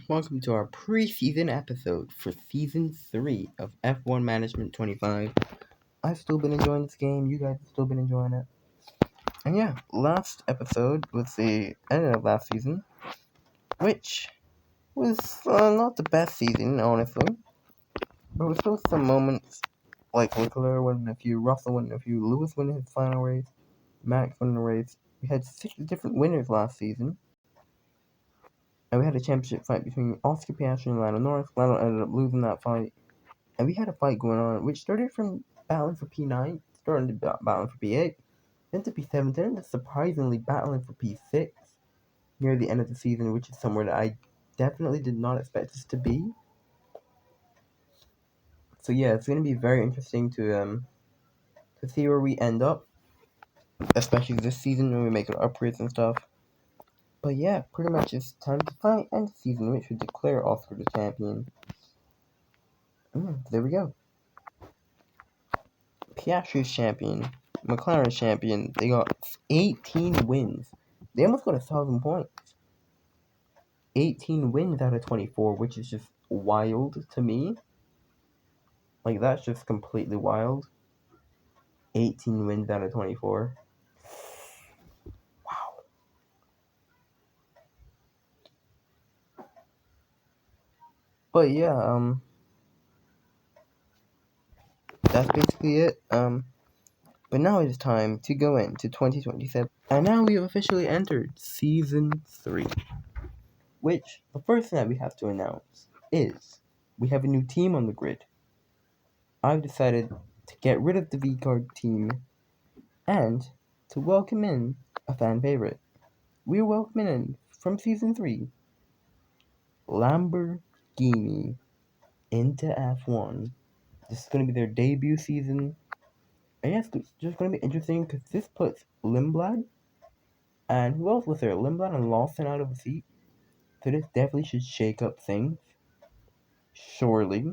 welcome to our preseason episode for Season 3 of F1 Management 25. I've still been enjoying this game, you guys have still been enjoying it. And yeah, last episode was the end of last season, which was not the best season, honestly. But with still some moments, like Leclerc winning a few, Russell winning a few, Lewis winning his final race, Max winning the race. We had 6 different winners last season. And we had a championship fight between Oscar Piastri and Lando Norris. Lando ended up losing that fight. And we had a fight going on, which started from battling for P9, starting to battling for P8, then to P7, then to surprisingly battling for P6 near the end of the season, which is somewhere that I definitely did not expect us to be. So yeah, it's going to be very interesting to see where we end up, especially this season when we make our upgrades and stuff. But yeah, pretty much it's time to fight end the season, which would declare Oscar the champion. There we go. Piastri's champion, McLaren's champion. They got 18 wins. They almost got 1,000 points. 18 wins out of 24, which is just wild to me. Like, that's just completely wild. 18 wins out of 24. Wow. But yeah, that's basically it. But now it is time to go into 2027. And now we have officially entered Season 3. Which, the first thing that we have to announce is we have a new team on the grid. I've decided to get rid of the V-Card team and to welcome in a fan favorite. We're welcoming in, from Season 3, Lamborghini into F1. This is going to be their debut season. And yes, it's just going to be interesting because this puts Lindblad and who else was there? Lindblad and Lawson out of the seat. So this definitely should shake up things. Surely.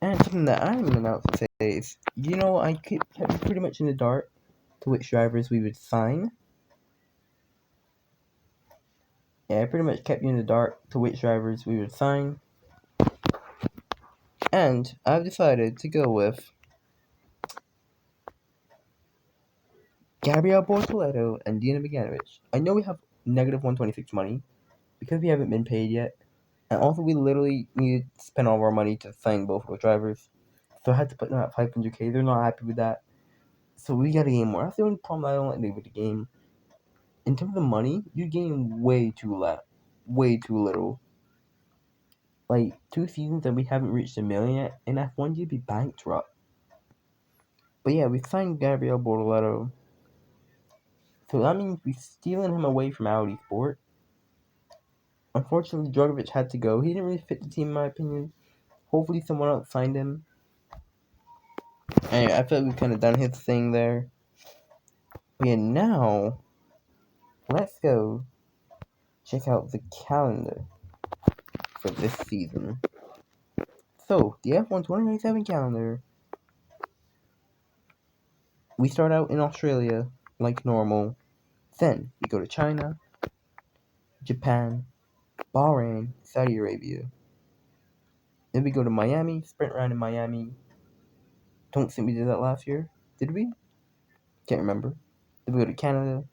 And something that I'm about to say is, I kept pretty much in the dark to which drivers we would sign. Yeah, I pretty much kept you in the dark to which drivers we would sign. And I've decided to go with Gabriel Bortoleto and Dina Beganovic. I know we have negative 126 money because we haven't been paid yet. And also we literally needed to spend all of our money to sign both of those drivers. So I had to put them at 500k. They're not happy with that. So we gotta gain more. That's the only problem I don't like with the game. In terms of money, you gain way too little. Like 2 seasons that we haven't reached a million yet, in F1 you'd be bankrupt. But yeah, we signed Gabriel Bortoleto. So that means we're stealing him away from Audi Sport. Unfortunately, Drogovic had to go. He didn't really fit the team in my opinion. Hopefully someone else signed him. Anyway, I feel like we've kind of done his thing there. But yeah, now, let's go check out the calendar for this season. So, the F1 2027 calendar. We start out in Australia, like normal. Then, we go to China, Japan, Bahrain, Saudi Arabia. Then we go to Miami, sprint round in Miami. Don't think we did that last year. Did we? Can't remember. Then we go to Canada,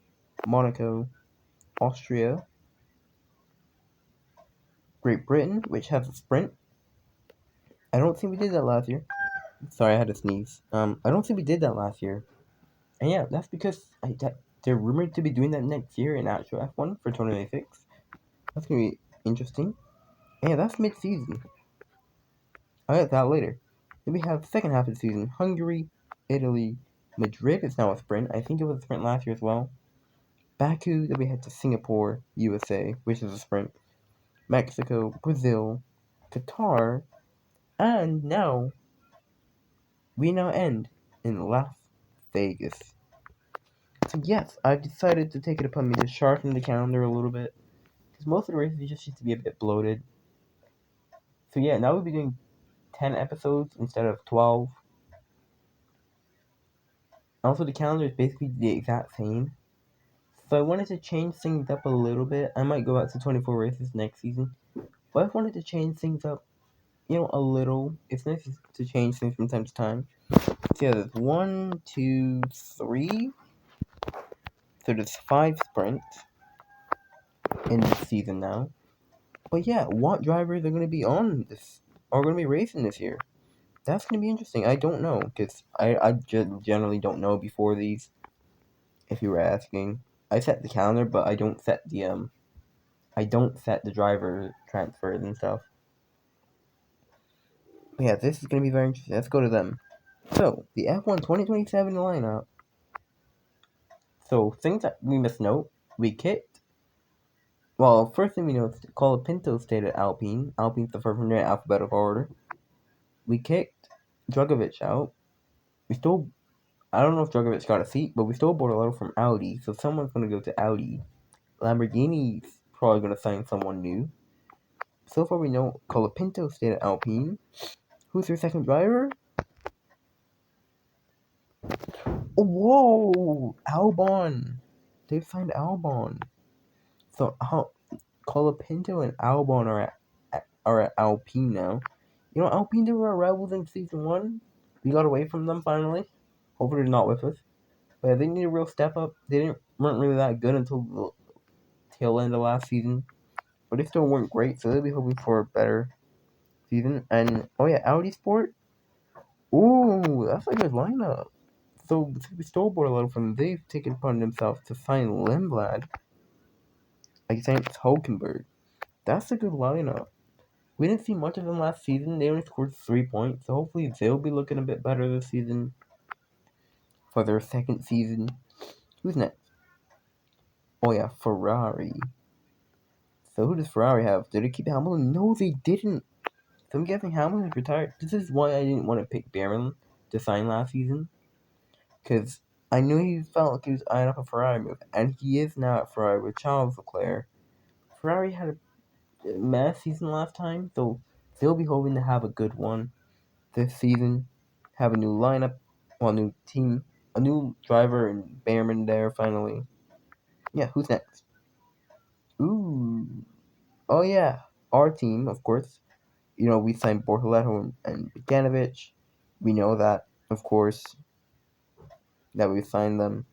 Monaco, Austria, Great Britain, which has a sprint. I don't think we did that last year. Sorry, I had to sneeze. I don't think we did that last year. And yeah, that's because they're rumored to be doing that next year in actual F1 for 2026. That's gonna be interesting. And yeah, that's mid-season. I'll get that later. Then we have second half of the season. Hungary, Italy, Madrid is now a sprint. I think it was a sprint last year as well. Baku, then we head to Singapore, USA, which is a sprint. Mexico, Brazil, Qatar, and now we now end in Las Vegas. So yes, I've decided to take it upon me to sharpen the calendar a little bit. Because most of the races just used to be a bit bloated. So yeah, now we'll be doing 10 episodes instead of 12. Also, the calendar is basically the exact same. So I wanted to change things up a little bit. I might go out to 24 races next season, but I wanted to change things up, a little. It's nice to change things from time to time. So yeah, there's 1, 2, 3. So there's 5 sprints in this season now. But yeah, what drivers are going to be on this, are going to be racing this year? That's going to be interesting. I don't know, because I just generally don't know before these, if you were asking. I set the calendar, but I don't set the driver transfers and stuff. But yeah, this is going to be very interesting. Let's go to them. So, the F1 2027 lineup. So, things that we must note, we kicked. Well, first thing we know is Colapinto stayed at Alpine. Alpine's the first one in alphabetical order. We kicked Drugovich out. We still, I don't know if Drugovich got a seat, but we stole Bortolotto from Audi, so someone's going to go to Audi. Lamborghini's probably going to sign someone new. So far we know Colapinto stayed at Alpine. Who's their second driver? Whoa! Albon! They've signed Albon. So Colapinto and Albon are at Alpine now. Alpine, they were our rivals in season 1. We got away from them finally. Hopefully they're not with us. But they need a real step up. They weren't really that good until the tail end of last season. But they still weren't great, so they'll be hoping for a better season. And, oh yeah, Audi Sport. Ooh, that's a good lineup. So we stole Bortolotto from them. They've taken upon themselves to sign Lindblad against Hulkenberg. That's a good lineup. We didn't see much of them last season. They only scored 3 points, so hopefully they'll be looking a bit better this season for their second season. Who's next? Oh yeah, Ferrari. So who does Ferrari have? Did they keep Hamilton? No, they didn't. So I'm guessing Hamilton's retired. This is why I didn't want to pick Barron to sign last season. Because I knew he felt like he was eyeing up a Ferrari move. And he is now at Ferrari with Charles Leclerc. Ferrari had a mess season last time, so they'll be hoping to have a good one this season. Have a new lineup, well, a new team, a new driver, and Behrman there finally. Yeah, who's next? Ooh. Oh, yeah. Our team, of course. We signed Bortoletto and Bogdanovich. We know that, of course, that we signed them.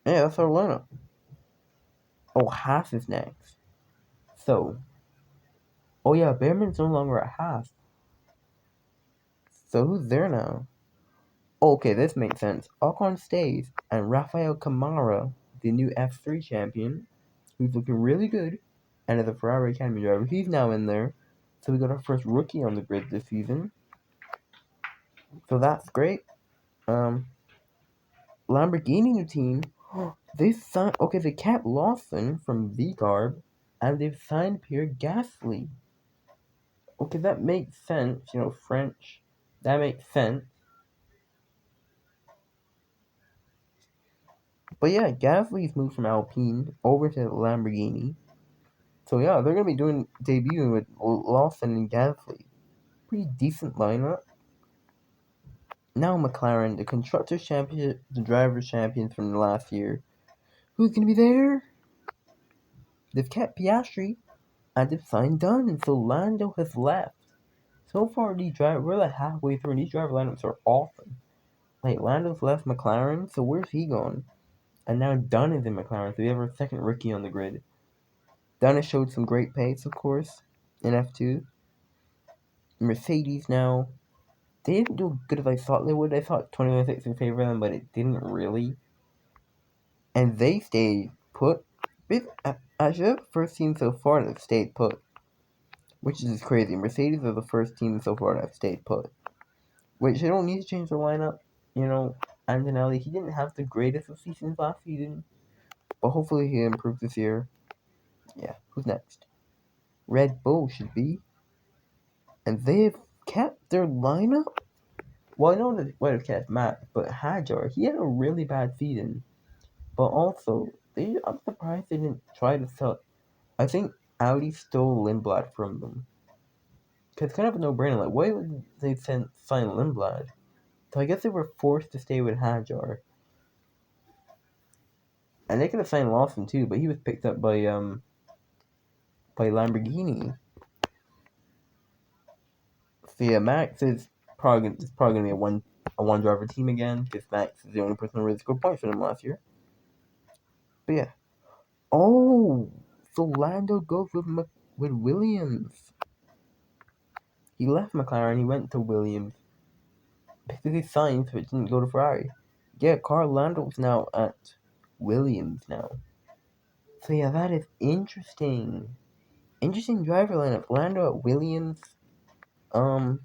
Yeah, that's our lineup. Oh, Haas is next. So, oh yeah, Behrman's no longer at Haas. So who's there now? Oh, okay, this makes sense. Ocon stays, and Rafael Camara, the new F3 champion, who's looking really good, and is a Ferrari Academy driver, he's now in there. So we got our first rookie on the grid this season. So that's great. Lamborghini new team. They signed. Okay, they kept Lawson from V-Carb, and they've signed Pierre Gasly. Okay, that makes sense. French. That makes sense. But yeah, Gasly's moved from Alpine over to Lamborghini. So yeah, they're gonna be doing debuting with Lawson and Gasly. Pretty decent lineup. Now McLaren, the constructors championship, the drivers champions from the last year. Who's gonna be there? They've kept Piastri and they've signed Dunn, so Lando has left. So far, we're like halfway through, and these driver lineups are awesome. Like Lando's left McLaren, so where's he going? And now Dunn is in McLaren, so we have our second rookie on the grid. Dunn has showed some great pace, of course, in F2. Mercedes now, they didn't do as good as I thought they would. I thought 2026 would favor them, but it didn't really. And they stayed put. Actually, the first team so far that stayed put, which is just crazy. Mercedes are the first team so far that stayed put. Which they don't need to change the lineup. Antonelli, he didn't have the greatest of seasons last season, but hopefully he improves this year. Yeah, who's next? Red Bull should be. And they've kept their lineup? Well, I know that might have kept Matt, but Hajar, he had a really bad season. But also, I'm surprised they didn't try to sell. I think Audi stole Lindblad from them. Because it's kind of a no-brainer. Like, why would they sign Lindblad? So I guess they were forced to stay with Hajar. And they could have signed Lawson too, but he was picked up by Lamborghini. So yeah, Max is probably gonna be a one driver team again because Max is the only person who really scored points for them last year. But yeah. Oh, so Lando goes with Williams. He left McLaren. He went to Williams. Basically signed, so it didn't go to Ferrari. Yeah, Carl Lando's now at Williams now. So yeah, that is interesting. Interesting driver lineup. Lando at Williams. Um,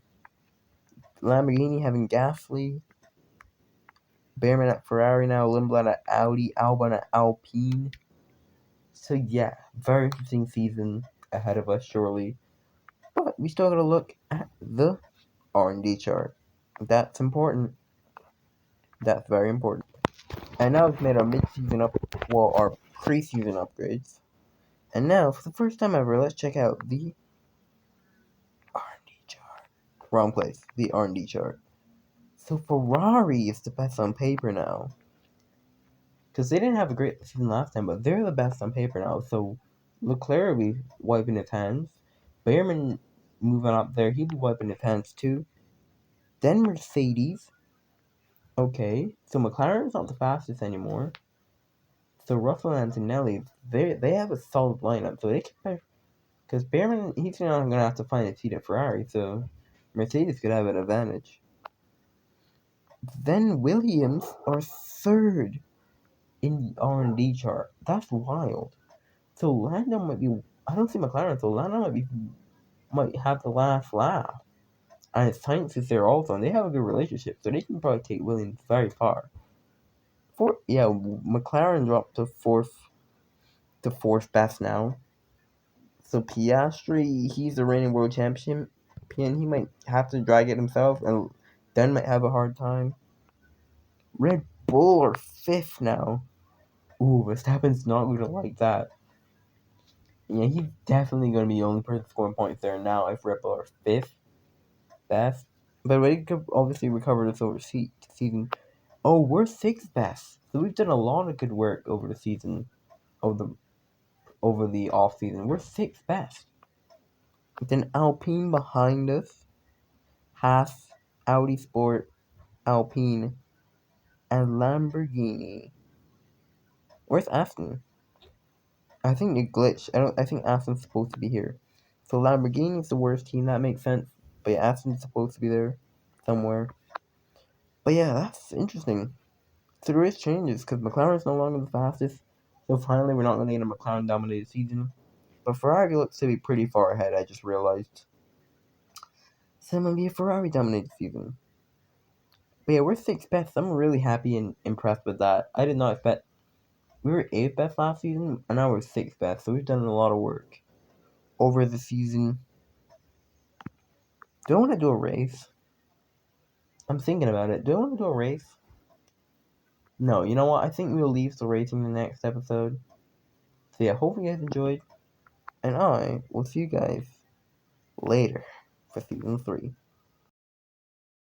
Lamborghini having Gasly. Behrman at Ferrari now. Lindblad at Audi. Albon at Alpine. So yeah, very interesting season ahead of us, surely. But we still gotta look at the R&D chart. That's important. That's very important. And now we've made our mid-season our pre-season upgrades. And now, for the first time ever, let's check out the R&D chart. Wrong place. The R&D chart. So Ferrari is the best on paper now. Because they didn't have a great season last time, but they're the best on paper now. So Leclerc will be wiping his hands. Behrman moving up there, he'll be wiping his hands too. Then Mercedes. Okay, so McLaren's not the fastest anymore. So Russell and Antonelli, they have a solid lineup, so they can. Because Behrman, he's not going to have to find a seat at Ferrari, so Mercedes could have an advantage. Then Williams are third in the R&D chart. That's wild. So Lando might be. I don't see McLaren, so Lando might have the last laugh. And Sainz is there also, and they have a good relationship, so they can probably take Williams very far. McLaren dropped to fourth best now. So Piastri, he's the reigning world champion. He might have to drag it himself, and then might have a hard time. Red Bull are fifth now. Ooh, Verstappen's not going to like that. Yeah, he's definitely going to be the only person scoring points there now if Red Bull are fifth best. But we could obviously recover this over season. Oh, we're sixth best. So we've done a lot of good work over the season, over the off season. We're sixth best. Then Alpine behind us. Haas, Audi Sport, Alpine, and Lamborghini. Where's Aston? I think it glitched. I think Aston's supposed to be here. So Lamborghini's the worst team. That makes sense. But yeah, Aston's supposed to be there somewhere. But yeah, that's interesting. So there is changes because McLaren's no longer the fastest. So finally, we're not going to get a McLaren-dominated season. But Ferrari looks to be pretty far ahead. I just realized. So it might be a Ferrari-dominated season. But yeah, we're sixth best. I'm really happy and impressed with that. I did not expect. We were eighth best last season, and now we're sixth best. So we've done a lot of work over the season. Do I want to do a race? I'm thinking about it. Do I want to do a race? No, you know what? I think we'll leave the racing in the next episode. So yeah, hope you guys enjoyed, and I will see you guys later for season 3.